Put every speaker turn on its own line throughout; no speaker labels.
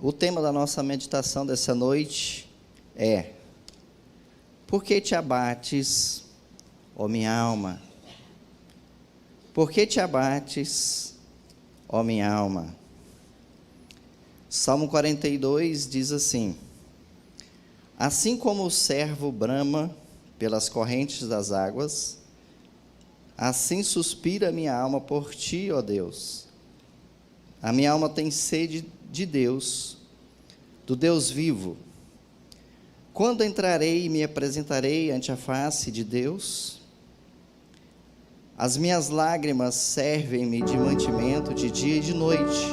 O tema da nossa meditação dessa noite é: por que te abates, ó minha alma? Por que te abates, ó minha alma? Salmo 42 diz assim: assim como o servo brama pelas correntes das águas, assim suspira a minha alma por ti, ó Deus. A minha alma tem sede de Deus, do Deus vivo. Quando entrarei e me apresentarei ante a face de Deus? As minhas lágrimas servem-me de mantimento de dia e de noite,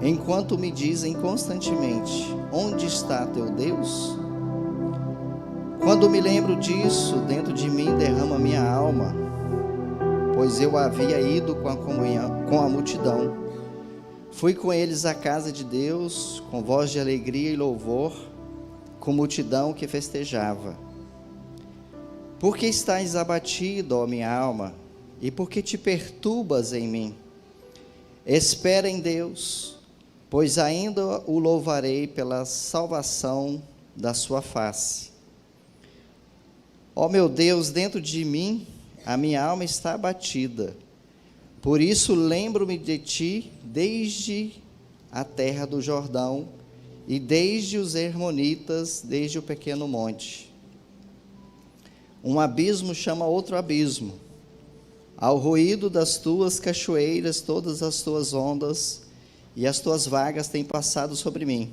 enquanto me dizem constantemente: onde está teu Deus? Quando me lembro disso, dentro de mim derrama minha alma, pois eu havia ido com a comunhão, com a multidão. Fui com eles à casa de Deus, com voz de alegria e louvor, com multidão que festejava. Por que estás abatido, ó minha alma? E por que te perturbas em mim? Espera em Deus, pois ainda o louvarei pela salvação da sua face. Ó meu Deus, dentro de mim a minha alma está abatida. Por isso lembro-me de ti desde a terra do Jordão e desde os Hermonitas, desde o pequeno monte. Um abismo chama outro abismo. Ao ruído das tuas cachoeiras, todas as tuas ondas e as tuas vagas têm passado sobre mim.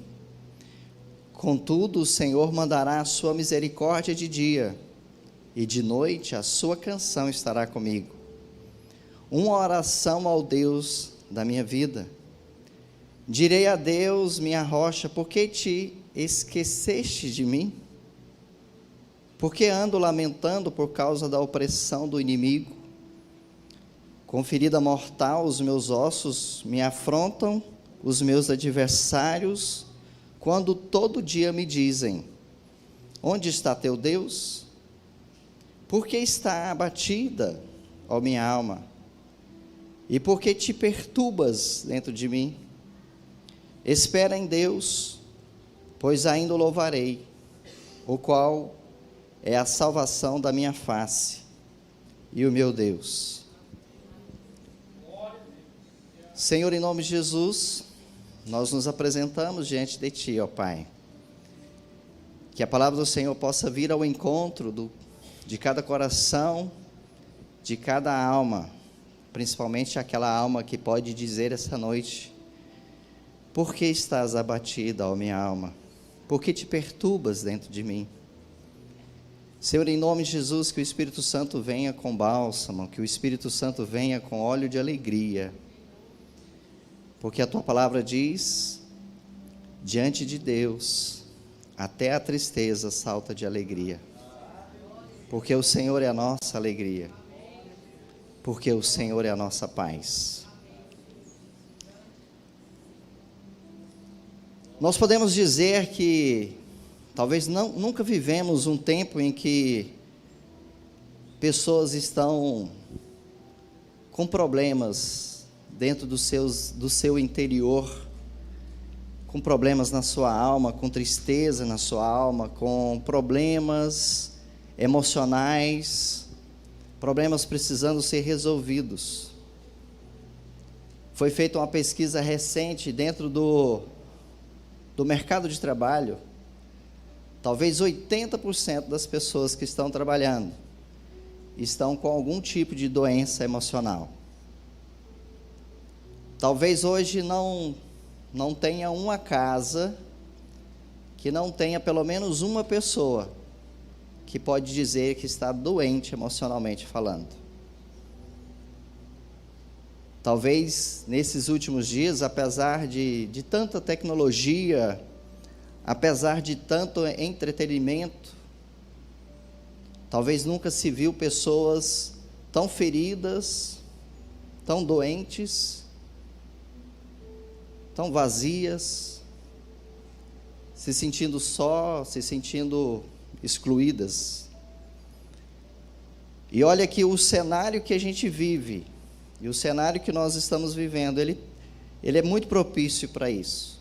Contudo, o Senhor mandará a sua misericórdia de dia, e de noite a sua canção estará comigo. Uma oração ao Deus da minha vida. Direi a Deus, minha rocha: por que te esqueceste de mim? Por que ando lamentando por causa da opressão do inimigo? Com ferida mortal os meus ossos me afrontam, os meus adversários, quando todo dia me dizem: onde está teu Deus? Por que está abatida, ó minha alma? E por que te perturbas dentro de mim? Espera em Deus, pois ainda o louvarei, o qual é a salvação da minha face e o meu Deus. Senhor, em nome de Jesus, nós nos apresentamos diante de ti, ó Pai. Que a palavra do Senhor possa vir ao encontro de cada coração, de cada alma, principalmente aquela alma que pode dizer essa noite: por que estás abatida, ó minha alma? Por que te perturbas dentro de mim? Senhor, em nome de Jesus, que o Espírito Santo venha com bálsamo, que o Espírito Santo venha com óleo de alegria, porque a tua palavra diz: diante de Deus, até a tristeza salta de alegria, porque o Senhor é a nossa alegria, porque o Senhor é a nossa paz. Nós podemos dizer que talvez nunca vivemos um tempo em que pessoas estão com problemas dentro do seu interior, com problemas na sua alma, com tristeza na sua alma, com problemas emocionais, problemas precisando ser resolvidos. Foi feita uma pesquisa recente dentro do mercado de trabalho. Talvez 80% das pessoas que estão trabalhando estão com algum tipo de doença emocional. Talvez hoje não tenha uma casa que não tenha pelo menos uma pessoa que pode dizer que está doente emocionalmente falando. Talvez nesses últimos dias, apesar de tanta tecnologia, apesar de tanto entretenimento, talvez nunca se viu pessoas tão feridas, tão doentes, tão vazias, se sentindo só, se sentindo excluídas. E olha que o cenário que a gente vive, e o cenário que nós estamos vivendo, ele é muito propício para isso.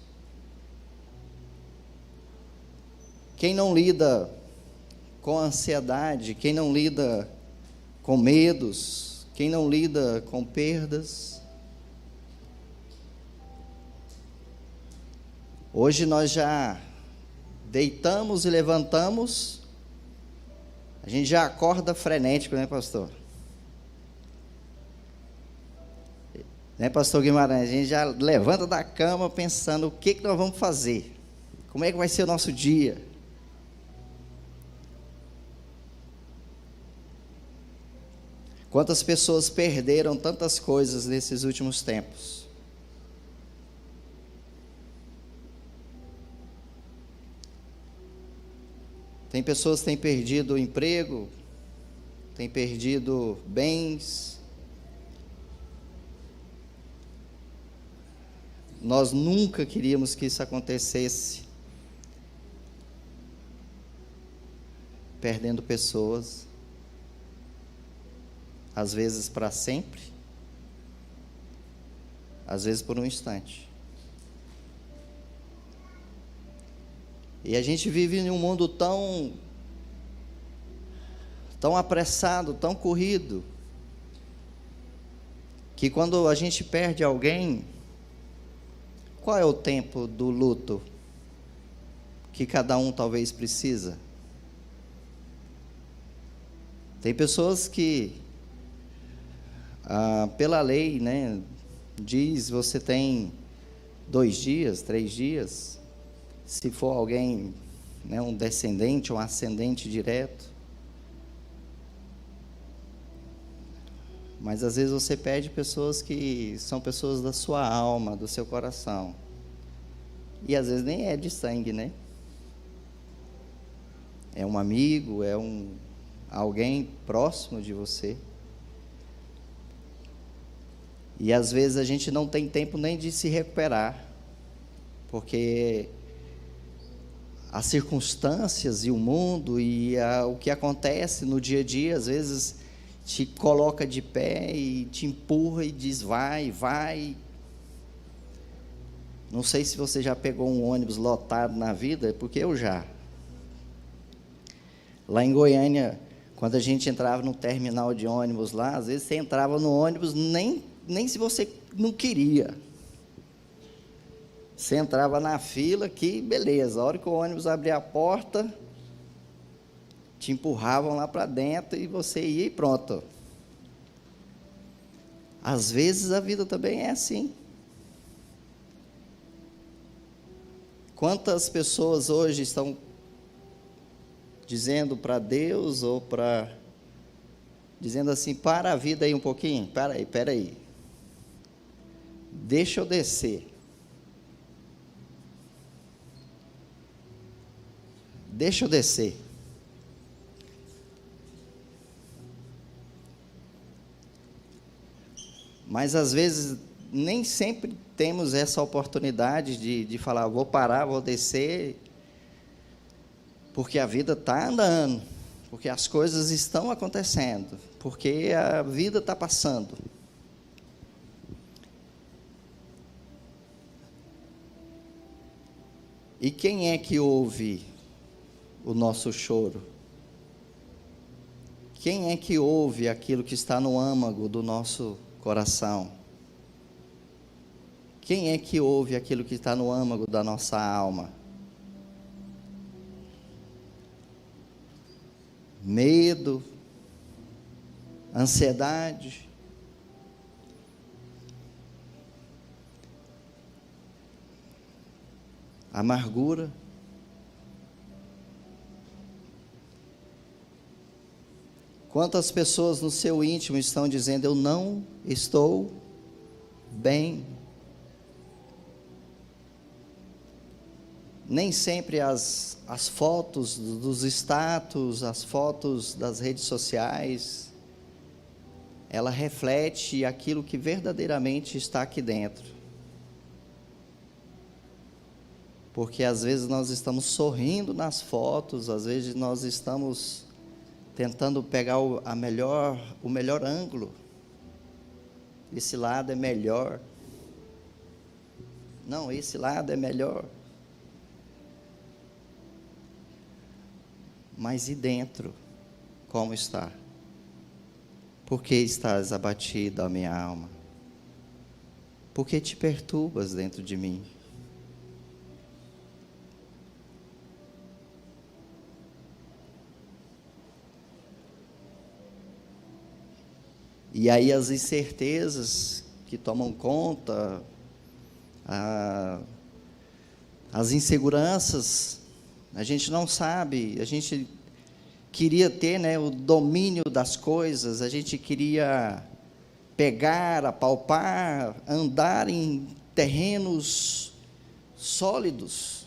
Quem não lida com ansiedade, quem não lida com medos, quem não lida com perdas. Hoje nós já deitamos e levantamos, a gente já acorda frenético, né, pastor? Né, pastor Guimarães? A gente já levanta da cama pensando o que nós vamos fazer, como é que vai ser o nosso dia. Quantas pessoas perderam tantas coisas nesses últimos tempos? Tem pessoas que têm perdido o emprego, têm perdido bens. Nós nunca queríamos que isso acontecesse. Perdendo pessoas, às vezes para sempre, às vezes por um instante. E a gente vive em um mundo tão apressado, tão corrido, que quando a gente perde alguém, qual é o tempo do luto que cada um talvez precisa? Tem pessoas que, pela lei, né, diz você tem 2 dias, 3 dias, se for alguém, né, um descendente, um ascendente direto. Mas às vezes você perde pessoas que são pessoas da sua alma, do seu coração. E às vezes nem é de sangue, né? É um amigo, é alguém próximo de você. E às vezes a gente não tem tempo nem de se recuperar, porque as circunstâncias e o mundo e o que acontece no dia a dia, às vezes te coloca de pé e te empurra e diz vai, vai. Não sei se você já pegou um ônibus lotado na vida, porque eu já. Lá em Goiânia, quando a gente entrava no terminal de ônibus lá, às vezes você entrava no ônibus nem se você não queria. Você entrava na fila, que beleza, a hora que o ônibus abria a porta, te empurravam lá para dentro e você ia e pronto. Às vezes a vida também é assim. Quantas pessoas hoje estão dizendo para Deus ou dizendo assim, para a vida aí um pouquinho, espera aí, deixa eu descer. Deixa eu descer. Mas às vezes nem sempre temos essa oportunidade de falar, vou parar, vou descer, porque a vida está andando, porque as coisas estão acontecendo, porque a vida está passando. E quem é que ouve o nosso choro? Quem é que ouve aquilo que está no âmago do nosso coração? Quem é que ouve aquilo que está no âmago da nossa alma? Medo, ansiedade, amargura. Quantas pessoas no seu íntimo estão dizendo, eu não estou bem? Nem sempre as fotos dos status, as fotos das redes sociais, ela reflete aquilo que verdadeiramente está aqui dentro. Porque às vezes nós estamos sorrindo nas fotos, às vezes nós estamos tentando pegar o melhor ângulo. Esse lado é melhor. Não, esse lado é melhor. Mas e dentro, como está? Por que estás abatida, ó minha alma? Por que te perturbas dentro de mim? E aí as incertezas que tomam conta, as inseguranças, a gente não sabe, a gente queria ter, né, o domínio das coisas, a gente queria pegar, apalpar, andar em terrenos sólidos,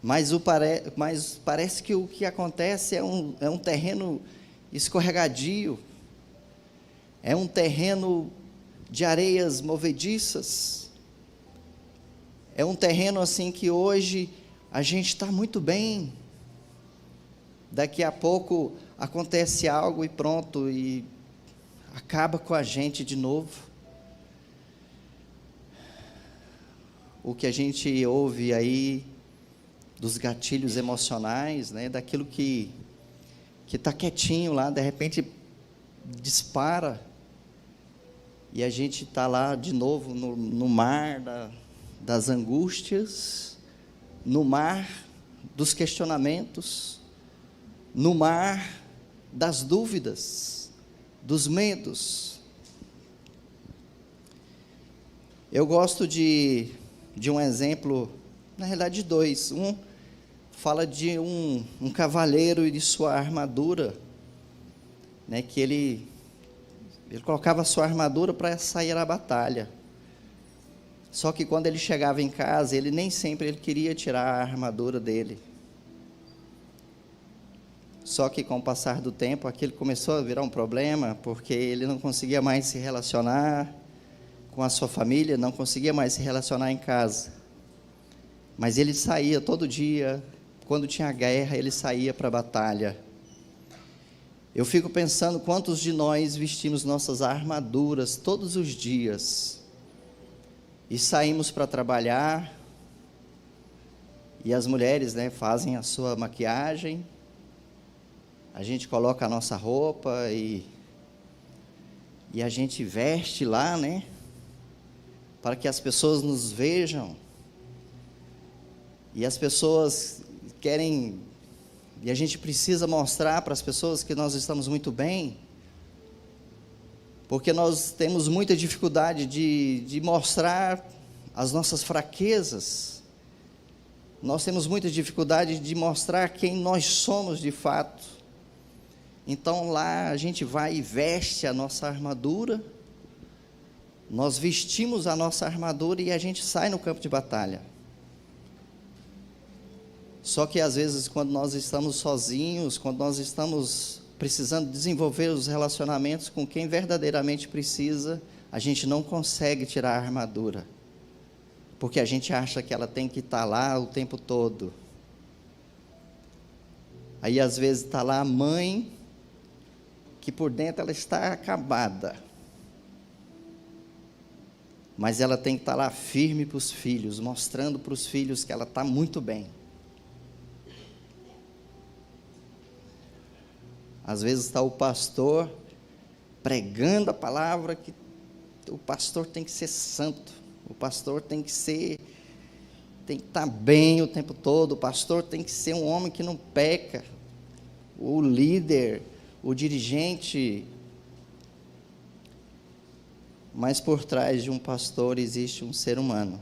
mas parece que o que acontece é um terreno escorregadio, é um terreno de areias movediças, é um terreno assim que hoje a gente está muito bem, daqui a pouco acontece algo e pronto, e acaba com a gente de novo. O que a gente ouve aí dos gatilhos emocionais, né, daquilo que está quietinho lá, de repente dispara, e a gente está lá de novo no mar das angústias, no mar dos questionamentos, no mar das dúvidas, dos medos. Eu gosto de um exemplo, na realidade de dois. Um fala de um cavaleiro e de sua armadura, né, que ele colocava a sua armadura para sair à batalha. Só que quando ele chegava em casa, ele nem sempre ele queria tirar a armadura dele. Só que com o passar do tempo, aquilo começou a virar um problema, porque ele não conseguia mais se relacionar com a sua família, não conseguia mais se relacionar em casa. Mas ele saía todo dia, quando tinha guerra, ele saía para a batalha. Eu fico pensando quantos de nós vestimos nossas armaduras todos os dias e saímos para trabalhar, e as mulheres, né, fazem a sua maquiagem, a gente coloca a nossa roupa e a gente veste lá, né, para que as pessoas nos vejam, e as pessoas querem, e a gente precisa mostrar para as pessoas que nós estamos muito bem, porque nós temos muita dificuldade de mostrar as nossas fraquezas, nós temos muita dificuldade de mostrar quem nós somos de fato. Então lá a gente vai e veste a nossa armadura, nós vestimos a nossa armadura e a gente sai no campo de batalha. Só que às vezes quando nós estamos sozinhos, quando nós estamos precisando desenvolver os relacionamentos com quem verdadeiramente precisa, a gente não consegue tirar a armadura, porque a gente acha que ela tem que estar lá o tempo todo. Aí às vezes está lá a mãe, que por dentro ela está acabada, mas ela tem que estar lá firme para os filhos, mostrando para os filhos que ela está muito bem. Às vezes está o pastor pregando a palavra, que o pastor tem que ser santo, o pastor tem que estar bem o tempo todo, o pastor tem que ser um homem que não peca, o líder, o dirigente. Mas por trás de um pastor existe um ser humano.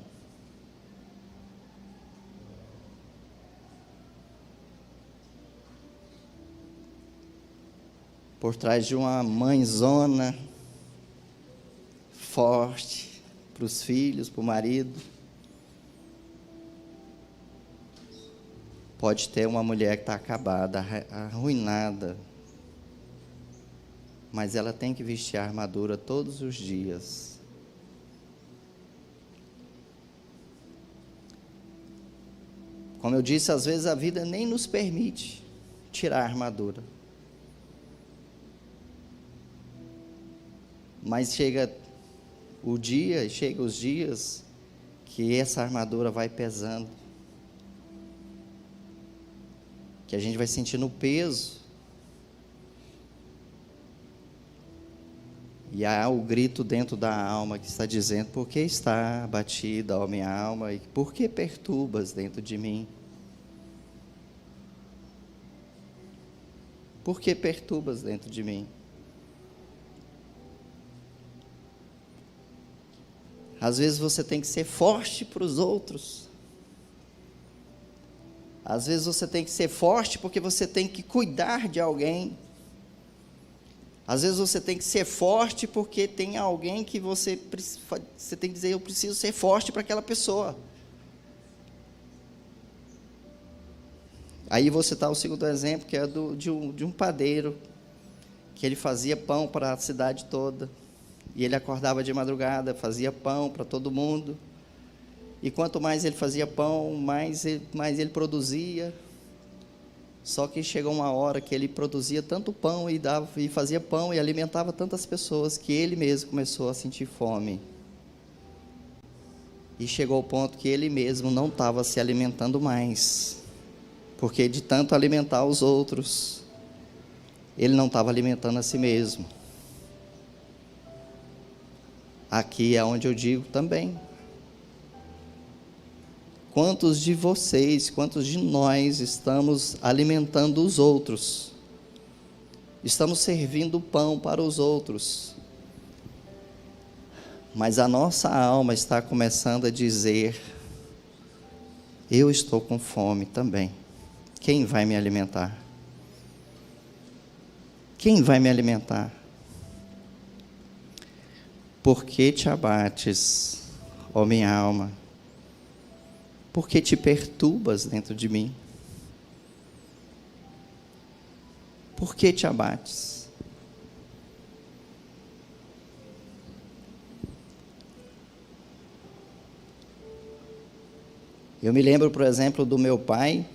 Por trás de uma mãezona forte para os filhos, para o marido, pode ter uma mulher que está acabada, arruinada, mas ela tem que vestir a armadura todos os dias. Como eu disse, às vezes a vida nem nos permite tirar a armadura. Mas chega os dias que essa armadura vai pesando. que a gente vai sentindo o peso. E há o grito dentro da alma que está dizendo: por que está abatida, ó minha alma, e por que perturbas dentro de mim? Por que perturbas dentro de mim? Às vezes você tem que ser forte para os outros. Às vezes você tem que ser forte porque você tem que cuidar de alguém. Às vezes você tem que ser forte porque tem alguém que você tem que dizer: eu preciso ser forte para aquela pessoa. Aí você está o segundo exemplo, que é de um padeiro, que ele fazia pão para a cidade toda. E ele acordava de madrugada, fazia pão para todo mundo. E quanto mais ele fazia pão, mais ele produzia. Só que chegou uma hora que ele produzia tanto pão e fazia pão e alimentava tantas pessoas, que ele mesmo começou a sentir fome. E chegou ao ponto que ele mesmo não estava se alimentando mais, porque de tanto alimentar os outros, ele não estava alimentando a si mesmo. Aqui é onde eu digo também: quantos de vocês, quantos de nós estamos alimentando os outros? Estamos servindo pão para os outros, mas a nossa alma está começando a dizer: eu estou com fome também. Quem vai me alimentar? Quem vai me alimentar? Por que te abates, ó minha alma? Por que te perturbas dentro de mim? Por que te abates? Eu me lembro, por exemplo, do meu pai,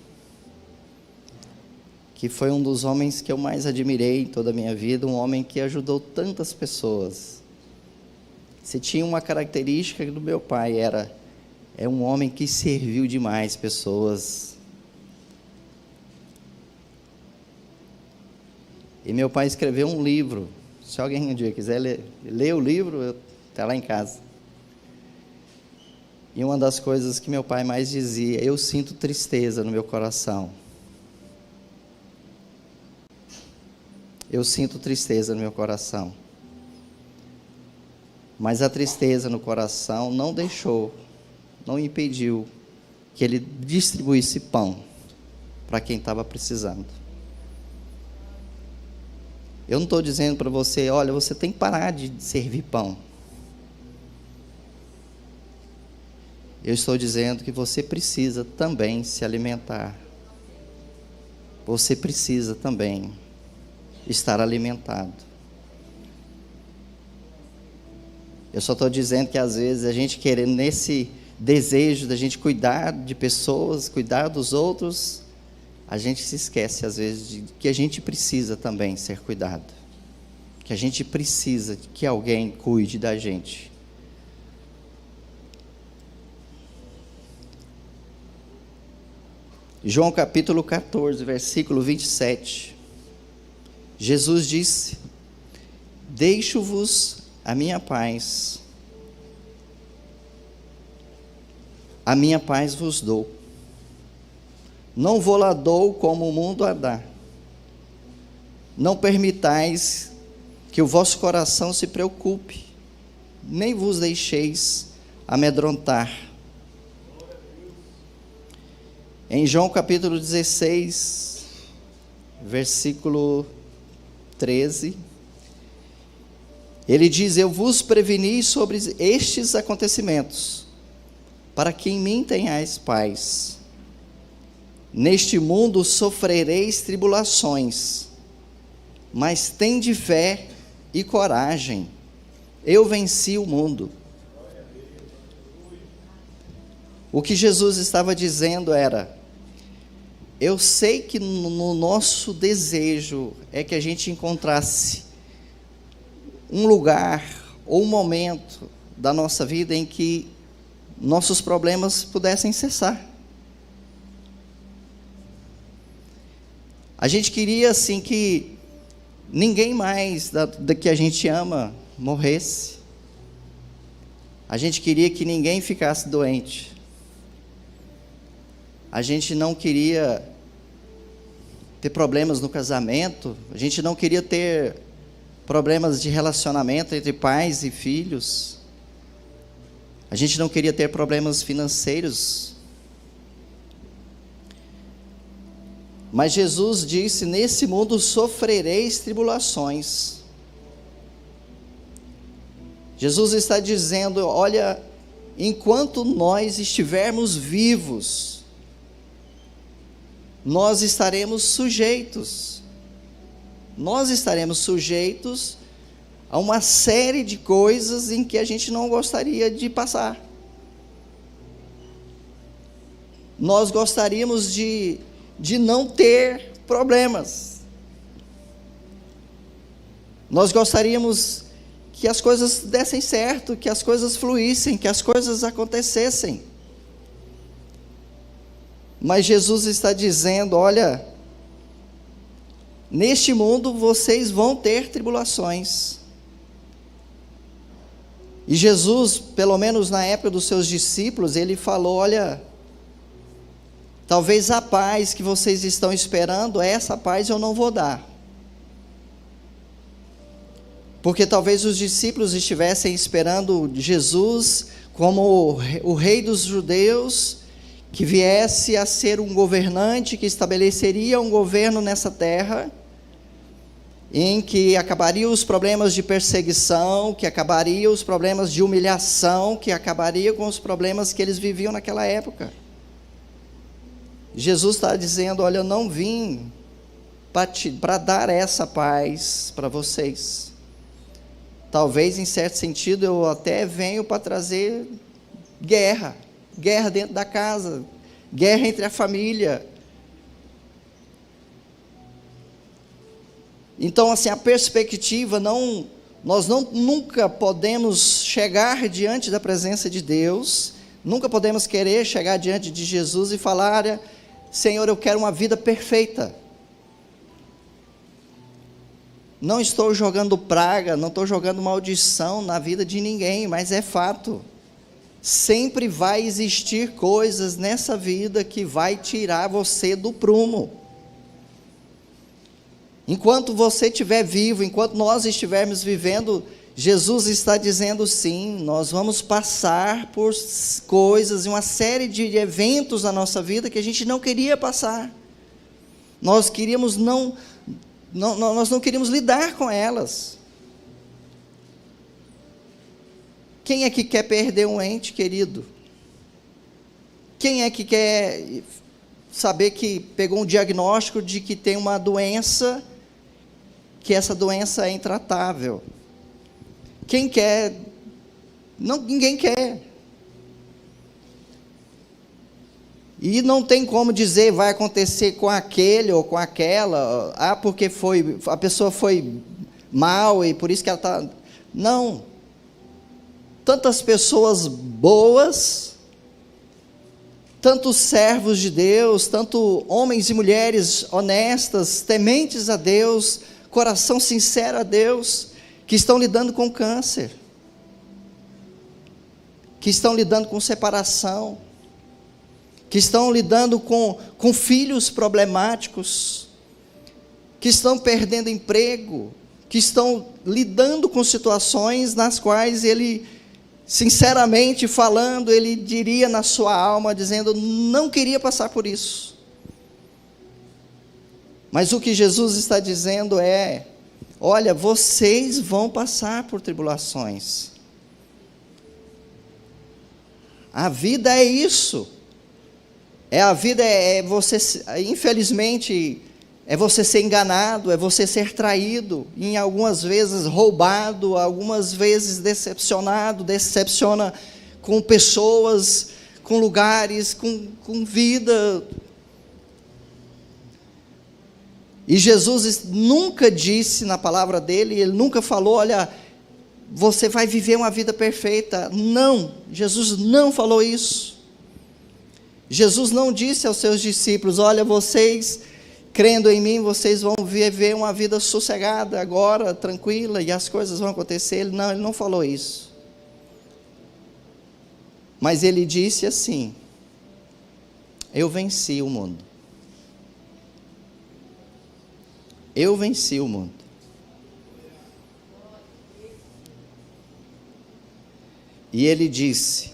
que foi um dos homens que eu mais admirei em toda a minha vida, um homem que ajudou tantas pessoas. Se tinha uma característica do meu pai, é um homem que serviu demais pessoas. E meu pai escreveu um livro. Se alguém um dia quiser ler o livro, está lá em casa. E uma das coisas que meu pai mais dizia: eu sinto tristeza no meu coração. Eu sinto tristeza no meu coração. Mas a tristeza no coração não impediu que ele distribuísse pão para quem estava precisando. Eu não estou dizendo para você: olha, você tem que parar de servir pão. Eu estou dizendo que você precisa também se alimentar. Você precisa também estar alimentado. Eu só estou dizendo que às vezes a gente querendo, nesse desejo da gente cuidar de pessoas, cuidar dos outros, a gente se esquece às vezes de que a gente precisa também ser cuidado, que a gente precisa que alguém cuide da gente. João capítulo 14, versículo 27, Jesus disse: deixo-vos a minha paz vos dou. Não vou-la dou como o mundo a dá. Não permitais que o vosso coração se preocupe, nem vos deixeis amedrontar. Em João capítulo 16, versículo 13, ele diz: eu vos preveni sobre estes acontecimentos, para que em mim tenhais paz. Neste mundo sofrereis tribulações, mas tende fé e coragem, eu venci o mundo. O que Jesus estava dizendo era: eu sei que no nosso desejo é que a gente encontrasse um lugar ou um momento da nossa vida em que nossos problemas pudessem cessar. A gente queria assim que ninguém mais da que a gente ama morresse. A gente queria que ninguém ficasse doente. A gente não queria ter problemas no casamento. A gente não queria ter problemas de relacionamento entre pais e filhos. A gente não queria ter problemas financeiros. Mas Jesus disse: nesse mundo sofrereis tribulações. Jesus está dizendo: olha, enquanto nós estivermos vivos, nós estaremos sujeitos a uma série de coisas em que a gente não gostaria de passar. Nós gostaríamos de não ter problemas. Nós gostaríamos que as coisas dessem certo, que as coisas fluíssem, que as coisas acontecessem. Mas Jesus está dizendo: olha, neste mundo vocês vão ter tribulações. E Jesus, pelo menos na época dos seus discípulos, ele falou: olha, talvez a paz que vocês estão esperando, essa paz eu não vou dar. Porque talvez os discípulos estivessem esperando Jesus como o rei dos judeus, que viesse a ser um governante, que estabeleceria um governo nessa terra, em que acabaria os problemas de perseguição, que acabaria os problemas de humilhação, que acabaria com os problemas que eles viviam naquela época. Jesus está dizendo: olha, eu não vim para dar essa paz para vocês. Talvez, em certo sentido, eu até venho para trazer guerra dentro da casa, guerra entre a família. Então, assim, a perspectiva, nós nunca podemos chegar diante da presença de Deus, nunca podemos querer chegar diante de Jesus e falar: Senhor, eu quero uma vida perfeita. Não estou jogando praga, não estou jogando maldição na vida de ninguém, mas é fato. Sempre vai existir coisas nessa vida que vai tirar você do prumo. Enquanto você estiver vivo, enquanto nós estivermos vivendo, Jesus está dizendo: sim, nós vamos passar por coisas, uma série de eventos na nossa vida que a gente não queria passar. Nós não queríamos lidar com elas. Quem é que quer perder um ente querido? Quem é que quer saber que pegou um diagnóstico de que tem uma doença, que essa doença é intratável? Quem quer? Não, ninguém quer. E não tem como dizer vai acontecer com aquele ou com aquela, porque a pessoa foi mal e por isso que ela está... Não. Tantas pessoas boas, tantos servos de Deus, tanto homens e mulheres honestas, tementes a Deus, coração sincero a Deus, que estão lidando com câncer, que estão lidando com separação, que estão lidando com filhos problemáticos, que estão perdendo emprego, que estão lidando com situações nas quais ele, sinceramente falando, ele diria na sua alma, dizendo: não queria passar por isso. Mas o que Jesus está dizendo é: olha, vocês vão passar por tribulações. A vida é isso. A vida é você, infelizmente, é você ser enganado, é você ser traído, em algumas vezes roubado, algumas vezes decepciona com pessoas, com lugares, com vida. E Jesus nunca disse na palavra dele, ele nunca falou: olha, você vai viver uma vida perfeita. Não, Jesus não falou isso. Jesus não disse aos seus discípulos: olha, vocês crendo em mim, vocês vão viver uma vida sossegada agora, tranquila, e as coisas vão acontecer. Ele não falou isso. Mas ele disse assim: eu venci o mundo. Eu venci o mundo. E ele disse: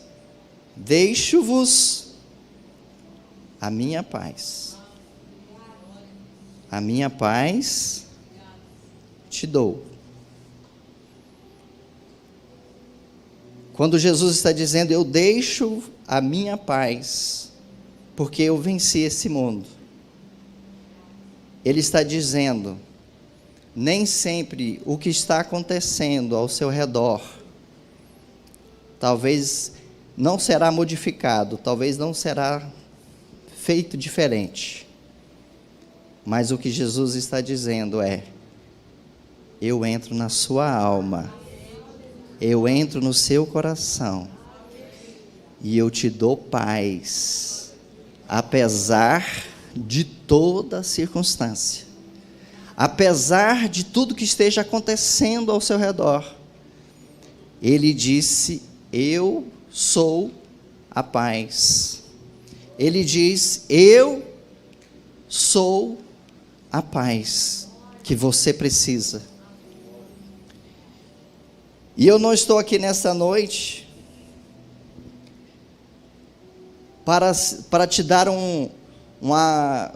deixo-vos a minha paz. A minha paz te dou. Quando Jesus está dizendo, eu deixo a minha paz, porque eu venci esse mundo, Ele está dizendo, nem sempre o que está acontecendo ao seu redor, talvez não será modificado, talvez não será feito diferente. Mas o que Jesus está dizendo é: eu entro na sua alma, eu entro no seu coração, e eu te dou paz, apesar de toda circunstância, apesar de tudo que esteja acontecendo ao seu redor. Ele disse: eu sou a paz. Ele diz: eu sou a paz que você precisa. E eu não estou aqui nessa noite para te dar uma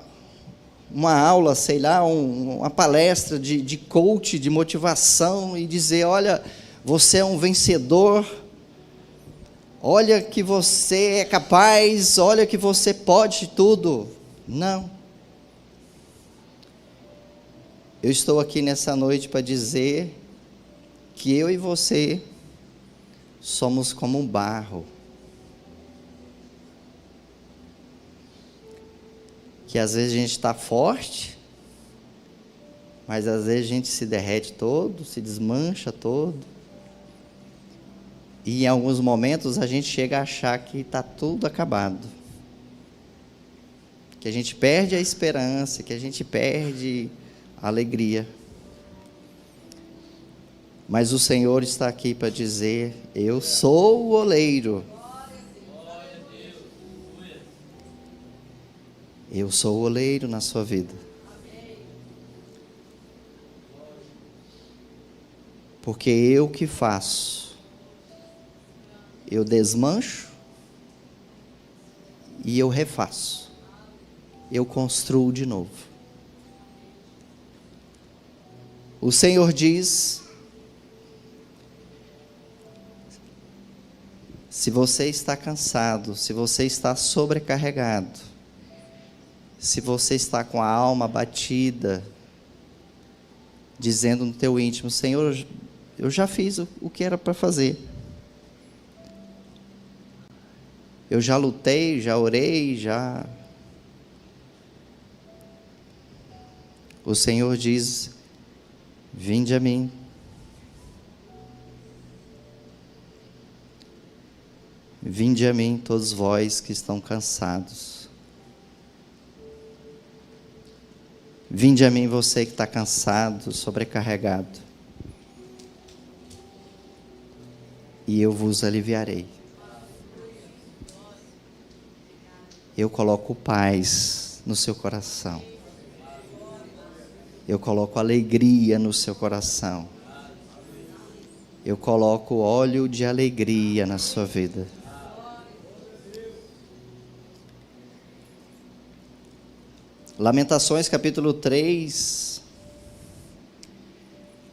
aula, sei lá, uma palestra de coach, de motivação, e dizer: olha, você é um vencedor, olha que você é capaz, olha que você pode tudo. Não. Eu estou aqui nessa noite para dizer que eu e você somos como um barro, que às vezes a gente está forte, mas às vezes a gente se derrete todo, se desmancha todo, e em alguns momentos a gente chega a achar que está tudo acabado, que a gente perde a esperança, que a gente perde a alegria. Mas o Senhor está aqui para dizer: eu sou o oleiro. Eu sou o oleiro na sua vida. Porque eu que faço. Eu desmancho e eu refaço. Eu construo de novo. O Senhor diz: se você está cansado, se você está sobrecarregado, se você está com a alma abatida, dizendo no teu íntimo: Senhor, eu já fiz o que era para fazer. Eu já lutei, já orei, já... O Senhor diz: vinde a mim. Vinde a mim, todos vós que estão cansados. Vinde a mim, você que está cansado, sobrecarregado, e eu vos aliviarei. Eu coloco paz no seu coração. Eu coloco alegria no seu coração. Eu coloco óleo de alegria na sua vida. Lamentações capítulo 3.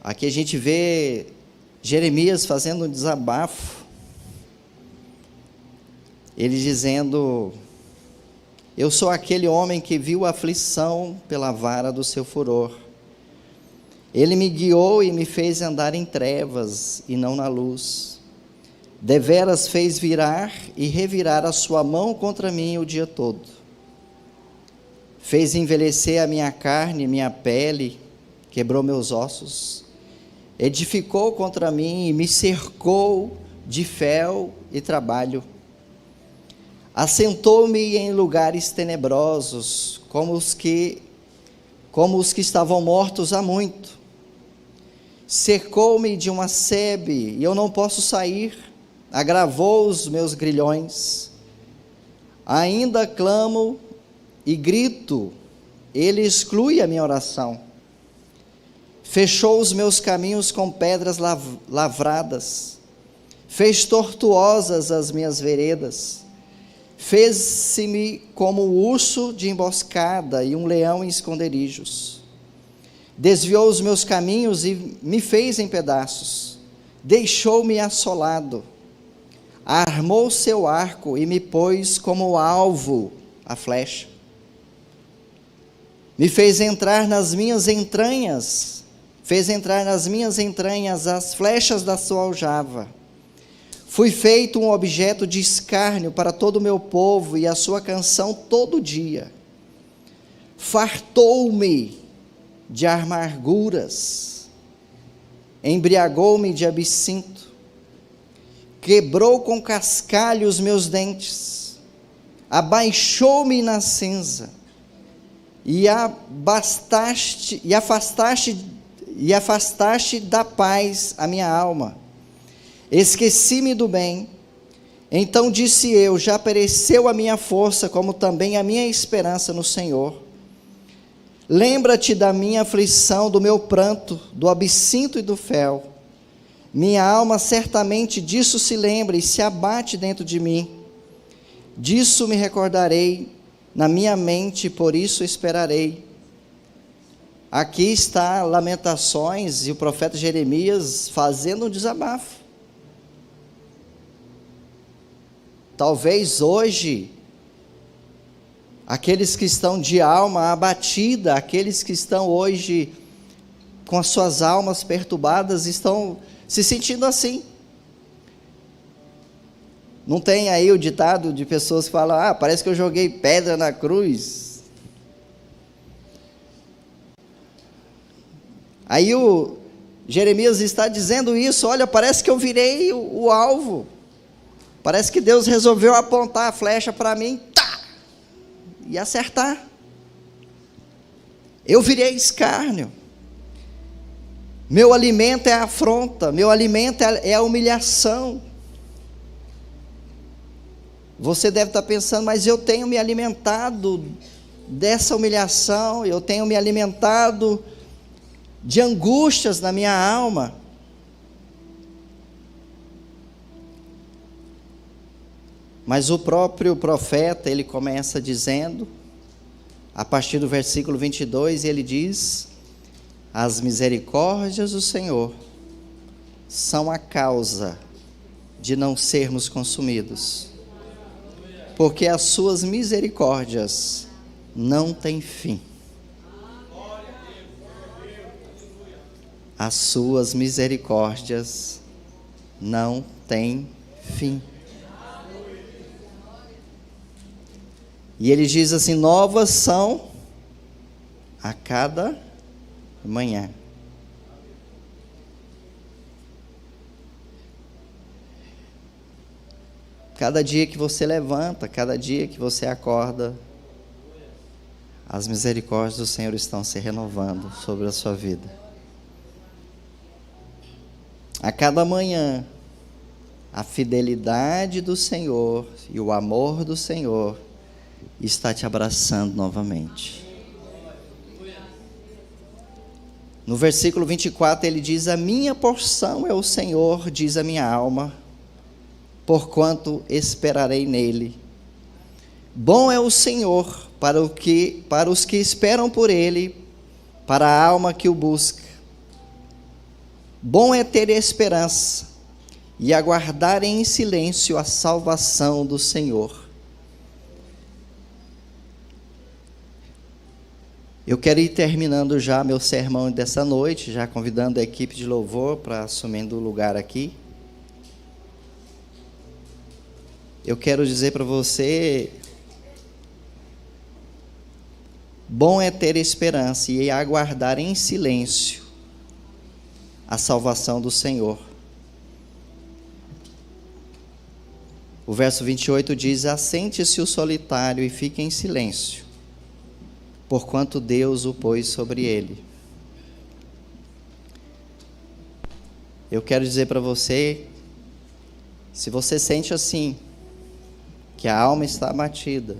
Aqui a gente vê Jeremias fazendo um desabafo. Ele dizendo: eu sou aquele homem que viu a aflição pela vara do seu furor. Ele me guiou e me fez andar em trevas e não na luz. Deveras fez virar e revirar a sua mão contra mim o dia todo. Fez envelhecer a minha carne e minha pele, quebrou meus ossos. Edificou contra mim e me cercou de fel e trabalho. Assentou-me em lugares tenebrosos, como os que como os que estavam mortos há muito. Cercou-me de uma sebe, e eu não posso sair. Agravou os meus grilhões. Ainda clamo e grito, ele exclui a minha oração. Fechou os meus caminhos com pedras lavradas. Fez tortuosas as minhas veredas. Fez-se-me como um urso de emboscada e um leão em esconderijos. Desviou os meus caminhos e me fez em pedaços. Deixou-me assolado. Armou seu arco e me pôs como alvo a flecha. Me fez entrar nas minhas entranhas. Fez entrar nas minhas entranhas as flechas da sua aljava. Fui feito um objeto de escárnio para todo o meu povo e a sua canção todo dia. Fartou-me de amarguras, embriagou-me de absinto, quebrou com cascalho os meus dentes, abaixou-me na cinza, e afastaste da paz a minha alma. Esqueci-me do bem. Então disse eu: já pereceu a minha força, como também a minha esperança no Senhor. Lembra-te da minha aflição, do meu pranto, do absinto e do fel. Minha alma certamente disso se lembra e se abate dentro de mim. Disso me recordarei na minha mente, por isso esperarei. Aqui está Lamentações e o profeta Jeremias fazendo um desabafo. Talvez hoje, aqueles que estão de alma abatida, aqueles que estão hoje com as suas almas perturbadas, estão se sentindo assim. Não tem aí o ditado de pessoas que falam: parece que eu joguei pedra na cruz. Aí o Jeremias está dizendo isso: olha, parece que eu virei o alvo. Parece que Deus resolveu apontar a flecha para mim, e acertar. Eu virei escárnio. Meu alimento é a afronta, meu alimento é a humilhação. Você deve estar pensando: mas eu tenho me alimentado dessa humilhação, eu tenho me alimentado de angústias na minha alma. Mas o próprio profeta, ele começa dizendo, a partir do versículo 22, ele diz: as misericórdias do Senhor são a causa de não sermos consumidos, porque as suas misericórdias não têm fim. As suas misericórdias não têm fim. E ele diz assim: novas são a cada manhã. Cada dia que você levanta, cada dia que você acorda, as misericórdias do Senhor estão se renovando sobre a sua vida. A cada manhã, a fidelidade do Senhor e o amor do Senhor está te abraçando novamente. No versículo 24 ele diz: a minha porção é o Senhor, diz a minha alma, porquanto esperarei nele. Bom é o Senhor para os que esperam por ele, para a alma que o busca. Bom é ter esperança e aguardar em silêncio a salvação do Senhor. Eu quero ir terminando já meu sermão dessa noite, já convidando a equipe de louvor para assumindo o lugar aqui. Eu quero dizer para você: bom é ter esperança e aguardar em silêncio a salvação do Senhor. O verso 28 diz: assente-se o solitário e fique em silêncio. porquanto Deus o pôs sobre ele. Eu quero dizer para você, se você sente assim, que a alma está abatida,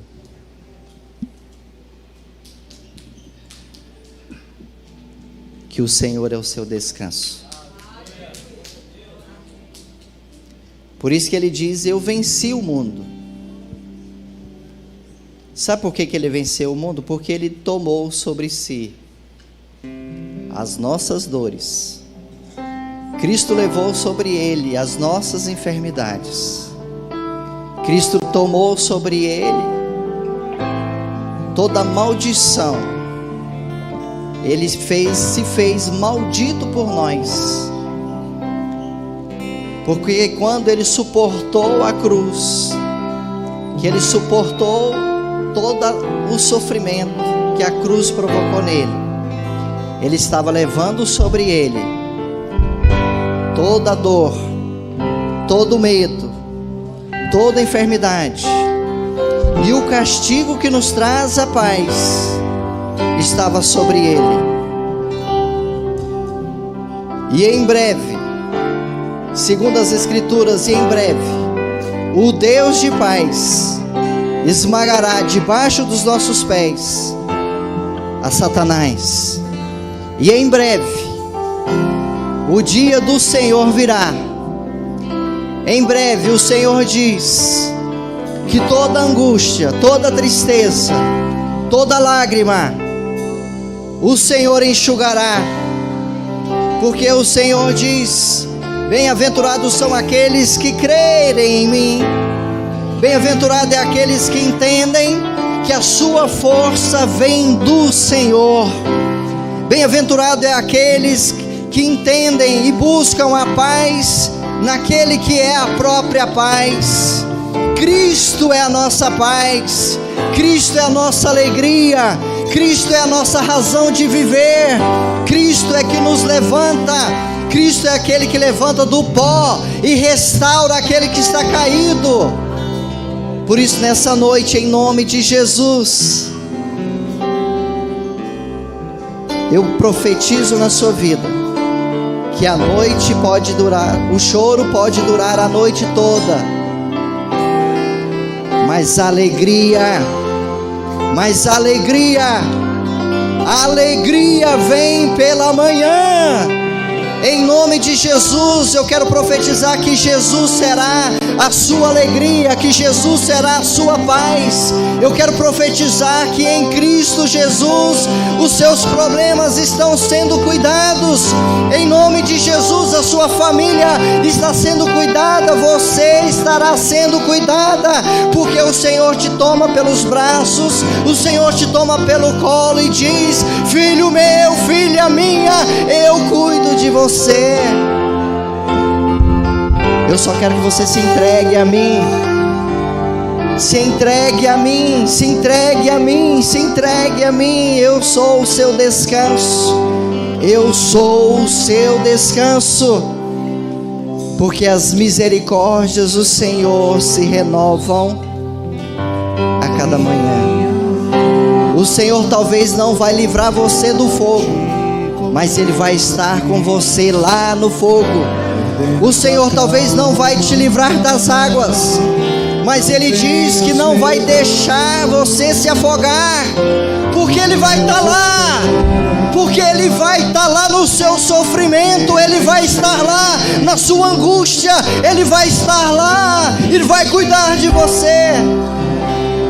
que o Senhor é o seu descanso. Por isso que ele diz: eu venci o mundo. Sabe por que ele venceu o mundo? Porque ele tomou sobre si as nossas dores. Cristo levou sobre ele as nossas enfermidades. Cristo tomou sobre ele toda maldição. Ele se fez maldito por nós. Porque quando ele suportou a cruz, que ele suportou todo o sofrimento que a cruz provocou nele, ele estava levando sobre ele toda a dor, todo o medo, toda a enfermidade, e o castigo que nos traz a paz estava sobre ele. E em breve, segundo as Escrituras, e em breve, o Deus de paz esmagará debaixo dos nossos pés a Satanás. E em breve o dia do Senhor virá. Em breve o Senhor diz que toda angústia, toda tristeza, toda lágrima, o Senhor enxugará. Porque o Senhor diz: bem-aventurados são aqueles que crerem em mim. Bem-aventurado é aqueles que entendem que a sua força vem do Senhor. Bem-aventurado é aqueles que entendem e buscam a paz naquele que é a própria paz. Cristo é a nossa paz, Cristo é a nossa alegria, Cristo é a nossa razão de viver. Cristo é que nos levanta, Cristo é aquele que levanta do pó e restaura aquele que está caído. Por isso, nessa noite, em nome de Jesus, eu profetizo na sua vida que a noite pode durar, o choro pode durar a noite toda, mas a alegria vem pela manhã. Em nome de Jesus, eu quero profetizar que Jesus será a sua alegria, que Jesus será a sua paz. Eu quero profetizar que em Cristo Jesus os seus problemas estão sendo cuidados. Em nome de Jesus, a sua família está sendo cuidada, você estará sendo cuidada, porque o Senhor te toma pelos braços, o Senhor te toma pelo colo e diz: filho meu, filha minha, eu cuido de você. Eu só quero que você se entregue a mim. Se entregue a mim, se entregue a mim, se entregue a mim. Eu sou o seu descanso. Eu sou o seu descanso. Porque as misericórdias do Senhor se renovam a cada manhã. O Senhor talvez não vai livrar você do fogo, mas Ele vai estar com você lá no fogo. O Senhor talvez não vai te livrar das águas, mas Ele diz que não vai deixar você se afogar, porque Ele vai estar lá, porque Ele vai estar lá no seu sofrimento, Ele vai estar lá na sua angústia, Ele vai estar lá, Ele vai cuidar de você.